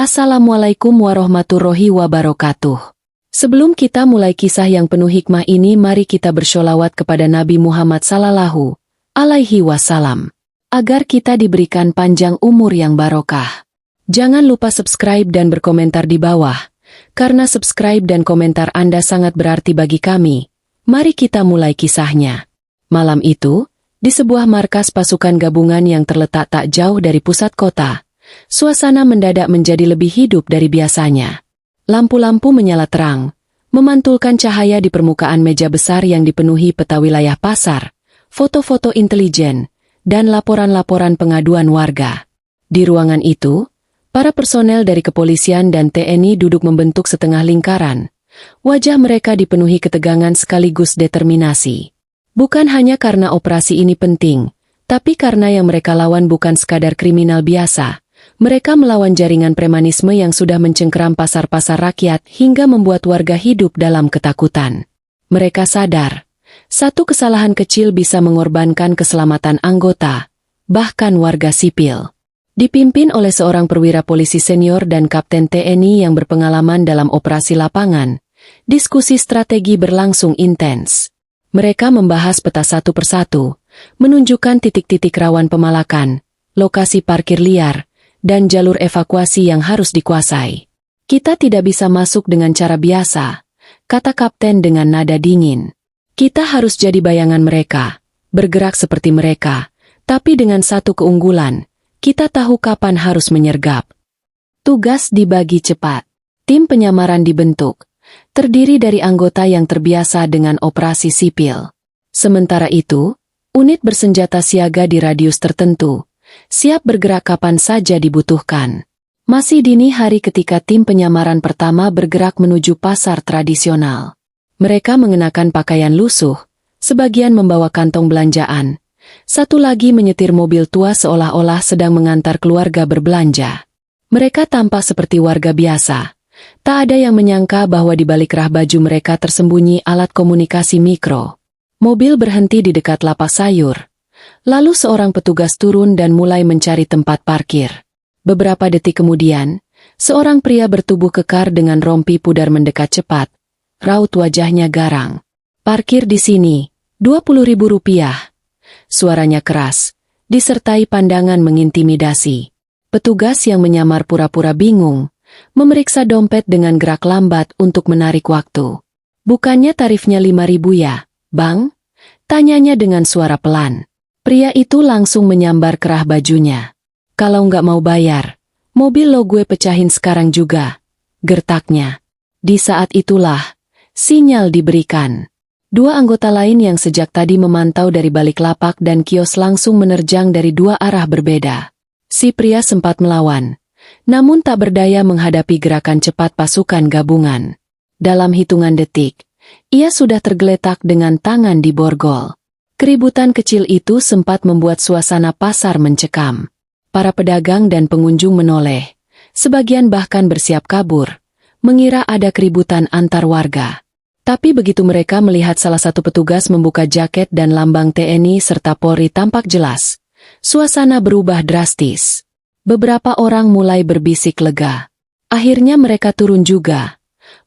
Assalamualaikum warahmatullahi wabarakatuh. Sebelum kita mulai kisah yang penuh hikmah ini, mari kita bersholawat kepada Nabi Muhammad sallallahu alaihi wasallam, agar kita diberikan panjang umur yang barokah. Jangan lupa subscribe dan berkomentar di bawah, karena subscribe dan komentar Anda sangat berarti bagi kami. Mari kita mulai kisahnya. Malam itu, di sebuah markas pasukan gabungan yang terletak tak jauh dari pusat kota, suasana mendadak menjadi lebih hidup dari biasanya. Lampu-lampu menyala terang, memantulkan cahaya di permukaan meja besar yang dipenuhi peta wilayah pasar, foto-foto intelijen, dan laporan-laporan pengaduan warga. Di ruangan itu, para personel dari kepolisian dan TNI duduk membentuk setengah lingkaran. Wajah mereka dipenuhi ketegangan sekaligus determinasi. Bukan hanya karena operasi ini penting, tapi karena yang mereka lawan bukan sekadar kriminal biasa. Mereka melawan jaringan premanisme yang sudah mencengkeram pasar-pasar rakyat hingga membuat warga hidup dalam ketakutan. Mereka sadar, satu kesalahan kecil bisa mengorbankan keselamatan anggota, bahkan warga sipil. Dipimpin oleh seorang perwira polisi senior dan kapten TNI yang berpengalaman dalam operasi lapangan, diskusi strategi berlangsung intens. Mereka membahas peta satu persatu, menunjukkan titik-titik rawan pemalakan, lokasi parkir liar, dan jalur evakuasi yang harus dikuasai. Kita tidak bisa masuk dengan cara biasa, kata kapten dengan nada dingin. Kita harus jadi bayangan mereka, bergerak seperti mereka, tapi dengan satu keunggulan, kita tahu kapan harus menyergap. Tugas dibagi cepat. Tim penyamaran dibentuk, terdiri dari anggota yang terbiasa dengan operasi sipil. Sementara itu, unit bersenjata siaga di radius tertentu, siap bergerak kapan saja dibutuhkan. Masih dini hari ketika tim penyamaran pertama bergerak menuju pasar tradisional. Mereka mengenakan pakaian lusuh, sebagian membawa kantong belanjaan, satu lagi menyetir mobil tua seolah-olah sedang mengantar keluarga berbelanja. Mereka tampak seperti warga biasa. Tak ada yang menyangka bahwa di balik rah baju mereka tersembunyi alat komunikasi mikro. Mobil berhenti di dekat lapak sayur. Lalu seorang petugas turun dan mulai mencari tempat parkir. Beberapa detik kemudian, seorang pria bertubuh kekar dengan rompi pudar mendekat cepat. Raut wajahnya garang. "Parkir di sini, 20.000 rupiah. Suaranya keras, disertai pandangan mengintimidasi. Petugas yang menyamar pura-pura bingung, memeriksa dompet dengan gerak lambat untuk menarik waktu. "Bukannya tarifnya 5.000 ya, Bang?" tanyanya dengan suara pelan. Pria itu langsung menyambar kerah bajunya. "Kalau nggak mau bayar, mobil lo gue pecahin sekarang juga," gertaknya. Di saat itulah, sinyal diberikan. Dua anggota lain yang sejak tadi memantau dari balik lapak dan kios langsung menerjang dari dua arah berbeda. Si pria sempat melawan, namun tak berdaya menghadapi gerakan cepat pasukan gabungan. Dalam hitungan detik, ia sudah tergeletak dengan tangan di borgol. Keributan kecil itu sempat membuat suasana pasar mencekam. Para pedagang dan pengunjung menoleh, sebagian bahkan bersiap kabur, mengira ada keributan antar warga. Tapi begitu mereka melihat salah satu petugas membuka jaket dan lambang TNI serta Polri tampak jelas, suasana berubah drastis. Beberapa orang mulai berbisik lega. "Akhirnya mereka turun juga,"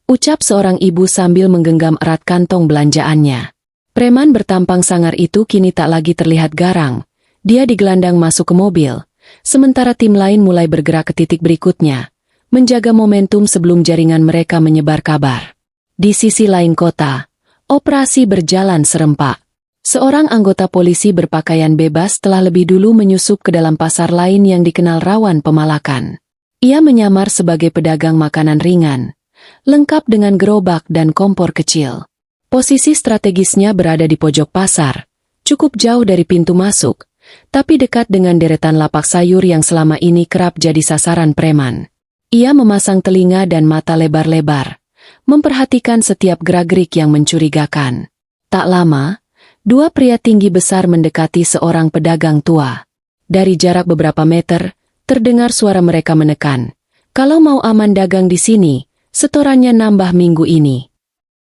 ucap seorang ibu sambil menggenggam erat kantong belanjaannya. Preman bertampang sangar itu kini tak lagi terlihat garang. Dia digelandang masuk ke mobil, sementara tim lain mulai bergerak ke titik berikutnya, menjaga momentum sebelum jaringan mereka menyebar kabar. Di sisi lain kota, operasi berjalan serempak. Seorang anggota polisi berpakaian bebas telah lebih dulu menyusup ke dalam pasar lain yang dikenal rawan pemalakan. Ia menyamar sebagai pedagang makanan ringan, lengkap dengan gerobak dan kompor kecil. Posisi strategisnya berada di pojok pasar, cukup jauh dari pintu masuk, tapi dekat dengan deretan lapak sayur yang selama ini kerap jadi sasaran preman. Ia memasang telinga dan mata lebar-lebar, memperhatikan setiap gerak-gerik yang mencurigakan. Tak lama, dua pria tinggi besar mendekati seorang pedagang tua. Dari jarak beberapa meter, terdengar suara mereka menekan. "Kalau mau aman dagang di sini, setorannya nambah minggu ini."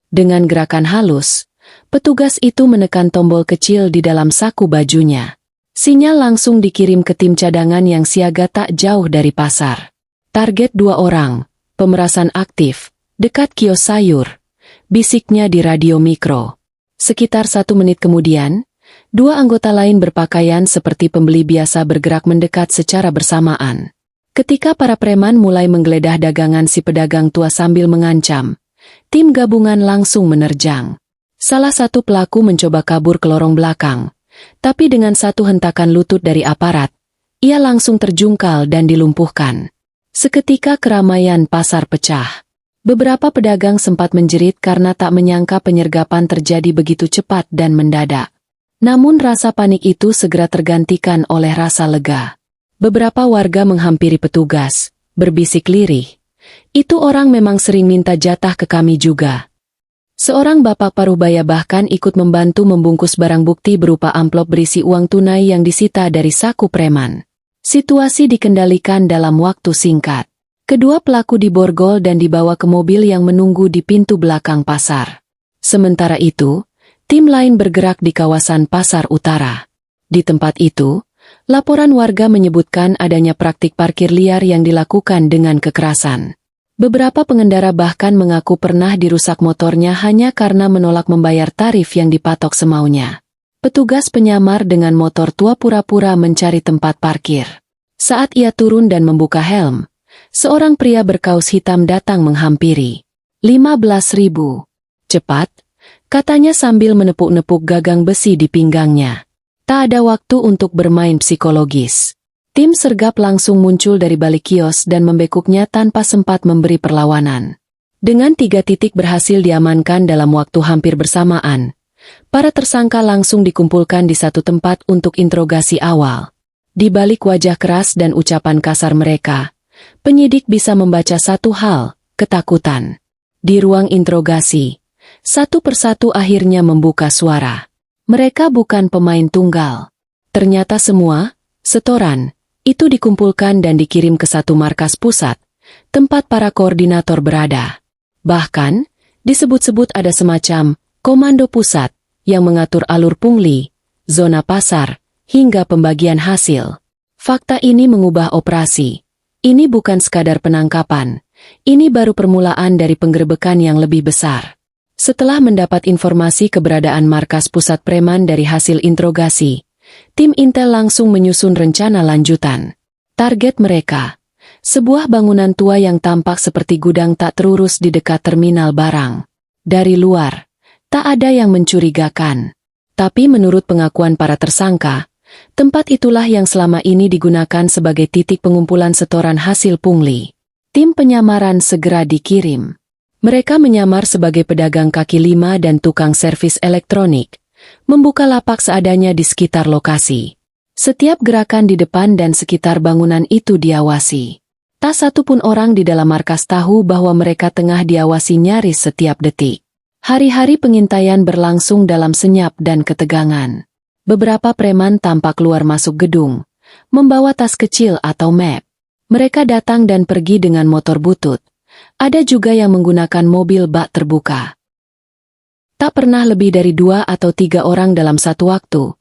Dengan gerakan halus, petugas itu menekan tombol kecil di dalam saku bajunya. Sinyal langsung dikirim ke tim cadangan yang siaga tak jauh dari pasar. Target 2 orang, pemerasan aktif, dekat kios sayur, bisiknya di radio mikro. Sekitar 1 menit kemudian, 2 anggota lain berpakaian seperti pembeli biasa bergerak mendekat secara bersamaan. Ketika para preman mulai menggeledah dagangan si pedagang tua sambil mengancam, tim gabungan langsung menerjang. Salah satu pelaku mencoba kabur ke lorong belakang, tapi dengan satu hentakan lutut dari aparat, ia langsung terjungkal dan dilumpuhkan. Seketika keramaian pasar pecah. Beberapa pedagang sempat menjerit karena tak menyangka penyergapan terjadi begitu cepat dan mendadak. Namun rasa panik itu segera tergantikan oleh rasa lega. Beberapa warga menghampiri petugas, berbisik lirih. Itu orang memang sering minta jatah ke kami juga. Seorang bapak parubaya bahkan ikut membantu membungkus barang bukti berupa amplop berisi uang tunai yang disita dari saku preman. Situasi dikendalikan dalam waktu singkat. Kedua pelaku diborgol dan dibawa ke mobil yang menunggu di pintu belakang pasar. Sementara itu, tim lain bergerak di kawasan Pasar Utara. Di tempat itu, laporan warga menyebutkan adanya praktik parkir liar yang dilakukan dengan kekerasan. Beberapa pengendara bahkan mengaku pernah dirusak motornya hanya karena menolak membayar tarif yang dipatok semaunya. Petugas penyamar dengan motor tua pura-pura mencari tempat parkir. Saat ia turun dan membuka helm, seorang pria berkaus hitam datang menghampiri. 15.000. Cepat, katanya sambil menepuk-nepuk gagang besi di pinggangnya. Tak ada waktu untuk bermain psikologis. Tim sergap langsung muncul dari balik kios dan membekuknya tanpa sempat memberi perlawanan. Dengan 3 titik berhasil diamankan dalam waktu hampir bersamaan, para tersangka langsung dikumpulkan di satu tempat untuk interogasi awal. Di balik wajah keras dan ucapan kasar mereka, penyidik bisa membaca satu hal, ketakutan. Di ruang interogasi, satu persatu akhirnya membuka suara. Mereka bukan pemain tunggal. Ternyata semua, setoran, itu dikumpulkan dan dikirim ke satu markas pusat, tempat para koordinator berada. Bahkan, disebut-sebut ada semacam komando pusat yang mengatur alur pungli, zona pasar, hingga pembagian hasil. Fakta ini mengubah operasi. Ini bukan sekadar penangkapan, ini baru permulaan dari penggerebekan yang lebih besar. Setelah mendapat informasi keberadaan markas pusat preman dari hasil interogasi, tim Intel langsung menyusun rencana lanjutan. Target mereka, sebuah bangunan tua yang tampak seperti gudang tak terurus di dekat terminal barang. Dari luar, tak ada yang mencurigakan. Tapi menurut pengakuan para tersangka, tempat itulah yang selama ini digunakan sebagai titik pengumpulan setoran hasil pungli. Tim penyamaran segera dikirim. Mereka menyamar sebagai pedagang kaki lima dan tukang servis elektronik, membuka lapak seadanya di sekitar lokasi. Setiap gerakan di depan dan sekitar bangunan itu diawasi. Tak satu pun orang di dalam markas tahu bahwa mereka tengah diawasi nyaris setiap detik. Hari-hari pengintaian berlangsung dalam senyap dan ketegangan. Beberapa preman tampak keluar masuk gedung, membawa tas kecil atau map. Mereka datang dan pergi dengan motor butut. Ada juga yang menggunakan mobil bak terbuka. Tak pernah lebih dari 2 atau 3 orang dalam satu waktu,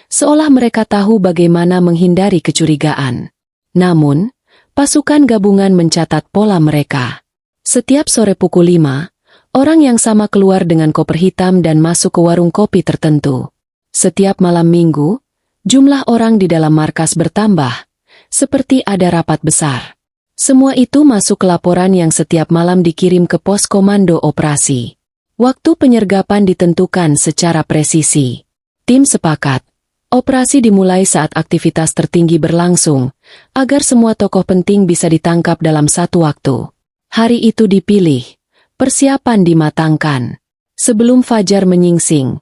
seolah mereka tahu bagaimana menghindari kecurigaan. Namun, pasukan gabungan mencatat pola mereka. Setiap sore pukul 5, orang yang sama keluar dengan koper hitam dan masuk ke warung kopi tertentu. Setiap malam minggu, jumlah orang di dalam markas bertambah, seperti ada rapat besar. Semua itu masuk ke laporan yang setiap malam dikirim ke pos komando operasi. Waktu penyergapan ditentukan secara presisi. Tim sepakat, operasi dimulai saat aktivitas tertinggi berlangsung, agar semua tokoh penting bisa ditangkap dalam satu waktu. Hari itu dipilih, persiapan dimatangkan. Sebelum fajar menyingsing,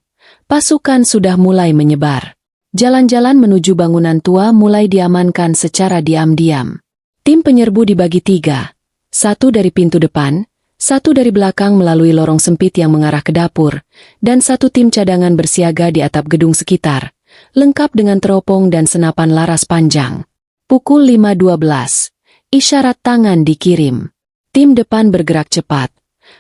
pasukan sudah mulai menyebar. Jalan-jalan menuju bangunan tua mulai diamankan secara diam-diam. Tim penyerbu dibagi 3, 1 dari pintu depan, 1 dari belakang melalui lorong sempit yang mengarah ke dapur, dan 1 tim cadangan bersiaga di atap gedung sekitar, lengkap dengan teropong dan senapan laras panjang. Pukul 5.12, isyarat tangan dikirim. Tim depan bergerak cepat,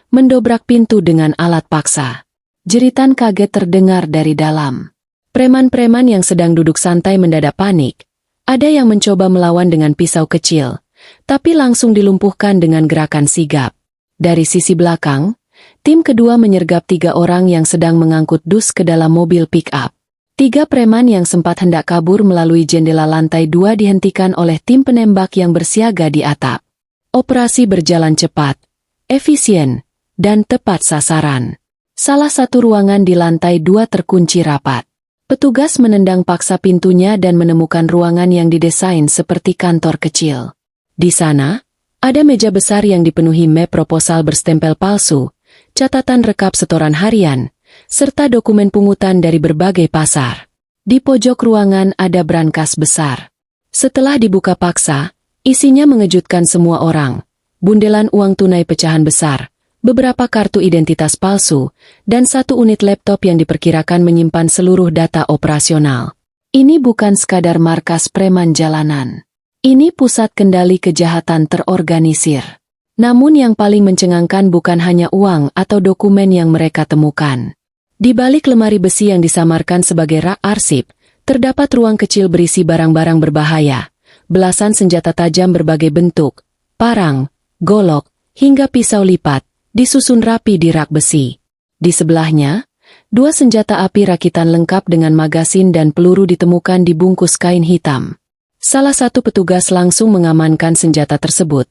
mendobrak pintu dengan alat paksa. Jeritan kaget terdengar dari dalam. Preman-preman yang sedang duduk santai mendadak panik. Ada yang mencoba melawan dengan pisau kecil, tapi langsung dilumpuhkan dengan gerakan sigap. Dari sisi belakang, tim kedua menyergap 3 orang yang sedang mengangkut dus ke dalam mobil pick-up. 3 preman yang sempat hendak kabur melalui jendela lantai 2 dihentikan oleh tim penembak yang bersiaga di atap. Operasi berjalan cepat, efisien, dan tepat sasaran. Salah satu ruangan di lantai 2 terkunci rapat. Petugas menendang paksa pintunya dan menemukan ruangan yang didesain seperti kantor kecil. Di sana, ada meja besar yang dipenuhi map proposal berstempel palsu, catatan rekap setoran harian, serta dokumen pungutan dari berbagai pasar. Di pojok ruangan ada brankas besar. Setelah dibuka paksa, isinya mengejutkan semua orang. Bundelan uang tunai pecahan besar, beberapa kartu identitas palsu, dan 1 unit laptop yang diperkirakan menyimpan seluruh data operasional. Ini bukan sekadar markas preman jalanan. Ini pusat kendali kejahatan terorganisir. Namun yang paling mencengangkan bukan hanya uang atau dokumen yang mereka temukan. Di balik lemari besi yang disamarkan sebagai rak arsip, terdapat ruang kecil berisi barang-barang berbahaya, belasan senjata tajam berbagai bentuk, parang, golok, hingga pisau lipat, disusun rapi di rak besi. Di sebelahnya, 2 senjata api rakitan lengkap dengan magasin dan peluru ditemukan di bungkus kain hitam. Salah satu petugas langsung mengamankan senjata tersebut,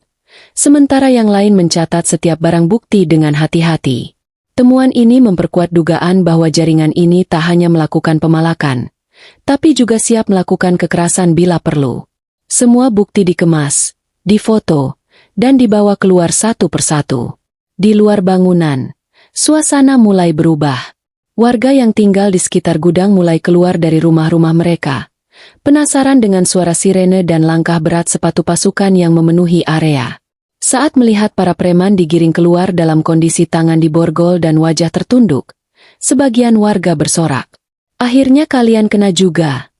sementara yang lain mencatat setiap barang bukti dengan hati-hati. Temuan ini memperkuat dugaan bahwa jaringan ini tak hanya melakukan pemalakan, tapi juga siap melakukan kekerasan bila perlu. Semua bukti dikemas, difoto, dan dibawa keluar satu persatu. Di luar bangunan, suasana mulai berubah. Warga yang tinggal di sekitar gudang mulai keluar dari rumah-rumah mereka, penasaran dengan suara sirene dan langkah berat sepatu pasukan yang memenuhi area. Saat melihat para preman digiring keluar dalam kondisi tangan diborgol dan wajah tertunduk, sebagian warga bersorak. "Akhirnya kalian kena juga,"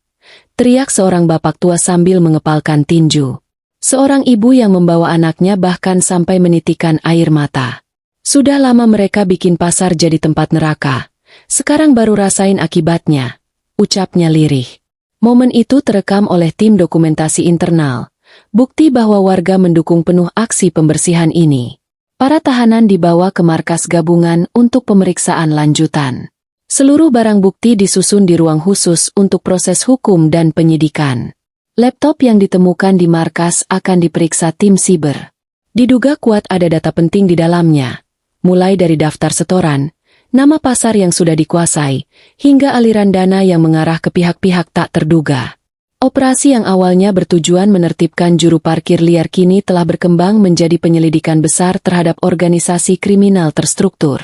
teriak seorang bapak tua sambil mengepalkan tinju. Seorang ibu yang membawa anaknya bahkan sampai menitikan air mata. "Sudah lama mereka bikin pasar jadi tempat neraka. Sekarang baru rasain akibatnya," ucapnya lirih. Momen itu terekam oleh tim dokumentasi internal. Bukti bahwa warga mendukung penuh aksi pembersihan ini. Para tahanan dibawa ke markas gabungan untuk pemeriksaan lanjutan. Seluruh barang bukti disusun di ruang khusus untuk proses hukum dan penyidikan. Laptop yang ditemukan di markas akan diperiksa tim siber. Diduga kuat ada data penting di dalamnya, mulai dari daftar setoran, nama pasar yang sudah dikuasai, hingga aliran dana yang mengarah ke pihak-pihak tak terduga. Operasi yang awalnya bertujuan menertibkan juru parkir liar kini telah berkembang menjadi penyelidikan besar terhadap organisasi kriminal terstruktur.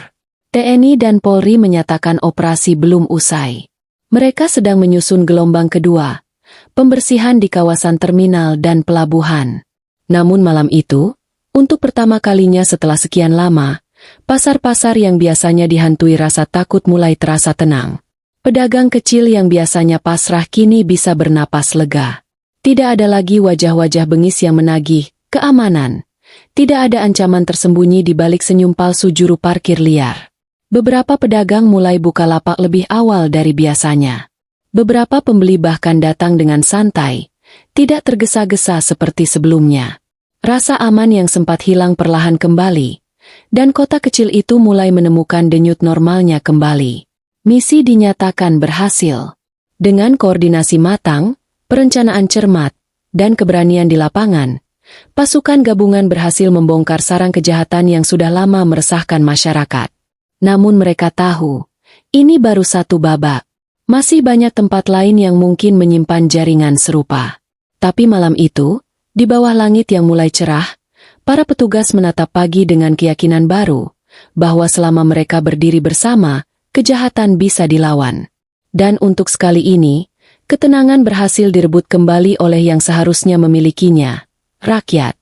TNI dan Polri menyatakan operasi belum usai. Mereka sedang menyusun gelombang kedua, pembersihan di kawasan terminal dan pelabuhan. Namun malam itu, untuk pertama kalinya setelah sekian lama, pasar-pasar yang biasanya dihantui rasa takut mulai terasa tenang. Pedagang kecil yang biasanya pasrah kini bisa bernapas lega. Tidak ada lagi wajah-wajah bengis yang menagih keamanan. Tidak ada ancaman tersembunyi di balik senyum palsu juru parkir liar. Beberapa pedagang mulai buka lapak lebih awal dari biasanya. Beberapa pembeli bahkan datang dengan santai, tidak tergesa-gesa seperti sebelumnya. Rasa aman yang sempat hilang perlahan kembali, dan kota kecil itu mulai menemukan denyut normalnya kembali. Misi dinyatakan berhasil. Dengan koordinasi matang, perencanaan cermat, dan keberanian di lapangan, pasukan gabungan berhasil membongkar sarang kejahatan yang sudah lama meresahkan masyarakat. Namun mereka tahu, ini baru satu babak. Masih banyak tempat lain yang mungkin menyimpan jaringan serupa. Tapi malam itu, di bawah langit yang mulai cerah, para petugas menatap pagi dengan keyakinan baru, bahwa selama mereka berdiri bersama, kejahatan bisa dilawan. Dan untuk sekali ini, ketenangan berhasil direbut kembali oleh yang seharusnya memilikinya, rakyat.